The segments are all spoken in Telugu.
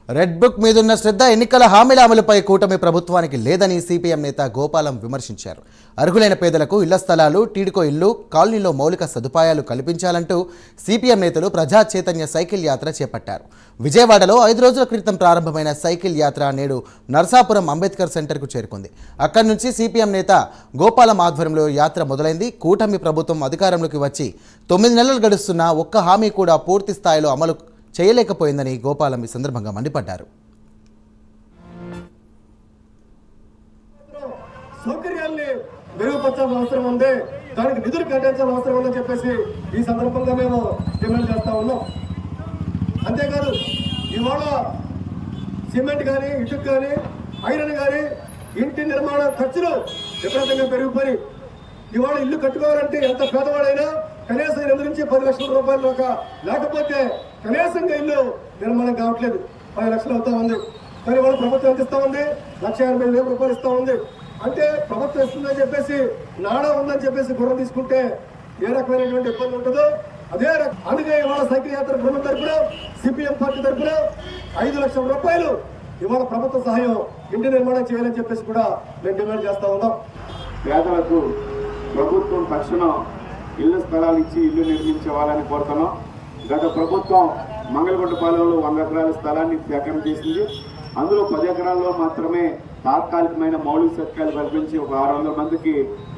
రెడ్ బుక్ మీదున్న శ్రద్ధ ఎన్నికల హామీల అమలుపై కూటమి ప్రభుత్వానికి లేదని సిపిఎం నేత గోపాలం విమర్శించారు. అర్హులైన పేదలకు ఇళ్ల స్థలాలు, టీడీకో ఇల్లు, కాలనీలో మౌలిక సదుపాయాలు కల్పించాలంటూ సిపిఎం నేతలు ప్రజా చైతన్య సైకిల్ యాత్ర చేపట్టారు. విజయవాడలో 5 రోజుల క్రితం ప్రారంభమైన సైకిల్ యాత్ర నేడు నర్సాపురం అంబేద్కర్ సెంటర్కు చేరుకుంది. అక్కడి నుంచి సిపిఎం నేత గోపాలం ఆధ్వర్యంలో యాత్ర మొదలైంది. కూటమి ప్రభుత్వం అధికారంలోకి వచ్చి 9 నెలలు గడుస్తున్నా ఒక్క హామీ కూడా పూర్తి స్థాయిలో అమలు చేయలేకపోయిందని గోపాలం ఈ సందర్భంగా మండిపడ్డారు. సౌకర్యాల్ని మెరుగుపరచాల్సిన అవసరం ఉంది, దానికి నిధులు కేటాయించాల్సిన అవసరం ఉందని చెప్పేసి ఈ సందర్భంగా మేము డిమాండ్ చేస్తా ఉన్నాం. అంతేకాదు ఇవాళ సిమెంట్ కానీ, ఇటుక కానీ, ఐరన్ కానీ ఇంటి నిర్మాణ ఖర్చులు విపరీతంగా పెరిగిపోయి ఇవాళ ఇల్లు కట్టుకోవాలంటే ఎంత పేదవాడైనా కనీసం 8 నుంచి 10 లక్షల రూపాయలు లేకపోతే కనీసంగా ఇల్లు నిర్మాణం కావట్లేదు. 10 లక్షలు అవుతా ఉంది. కానీ వాళ్ళు ప్రభుత్వం ఎంత ఇస్తా ఉంది? 1,85,000 రూపాయలు ఇస్తా ఉంది. అంటే ప్రభుత్వం ఇస్తుందని చెప్పేసి నాడా ఉందని చెప్పేసి గుర్రం తీసుకుంటే ఏ రకమైనటువంటి ఇబ్బంది ఉంటుందో అదే రకం. అందుకే ఇవాళ సైకిల్ యాత్ర బృందం తరపున సిపిఎం పార్టీ తరపున 5 లక్షల రూపాయలు ఇవాళ ప్రభుత్వ సహాయం ఇంటి నిర్మాణం చేయాలని చెప్పేసి కూడా మేము డిమాండ్ చేస్తా ఉన్నాం. పేదలకు ప్రభుత్వం తక్షణం ఇళ్ల స్థలాలు ఇచ్చి ఇల్లు నిర్మించేవాలని కోరుతున్నాం. గత ప్రభుత్వం మంగళగుంటపాలెంలో 100 ఎకరాల స్థలాన్ని సేకరణ చేసింది. అందులో 10 ఎకరాల్లో మాత్రమే తాత్కాలికమైన మౌలిక సదుపాయాలు కల్పించి ఒక 600 మందికి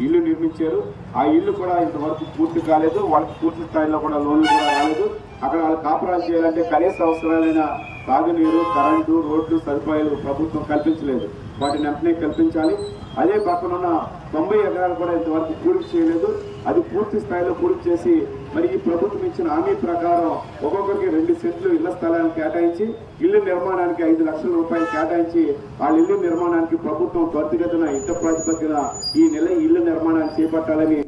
ఇల్లు నిర్మించారు. ఆ ఇల్లు కూడా ఇంతవరకు పూర్తి కాలేదు. వాళ్ళకి పూర్తి స్థాయిలో కూడా లోన్లు కూడా రాలేదు. అక్కడ వాళ్ళు కాపురాలు చేయాలంటే కనీస అవసరాలైన తాగునీరు, కరెంటు, రోడ్లు సదుపాయాలు ప్రభుత్వం కల్పించలేదు. వాటిని వెంటనే కల్పించాలి. అదే పక్కనున్న 90 ఎకరాలు కూడా ఇంతవరకు పూర్తి చేయలేదు. అది పూర్తి స్థాయిలో పూర్తి చేసి మరి ఈ ప్రభుత్వం ఇచ్చిన హామీ ప్రకారం ఒక్కొక్కరికి 2 సెంట్లు ఇళ్ల స్థలాన్ని కేటాయించి ఇల్లు నిర్మాణానికి 5 లక్షల రూపాయలు కేటాయించి వాళ్ళ ఇల్లు నిర్మాణానికి ప్రభుత్వం త్వరితగతిన యుద్ధ ప్రాతిపదికన ఈ నెల ఇల్లు నిర్మాణాన్ని చేపట్టాలని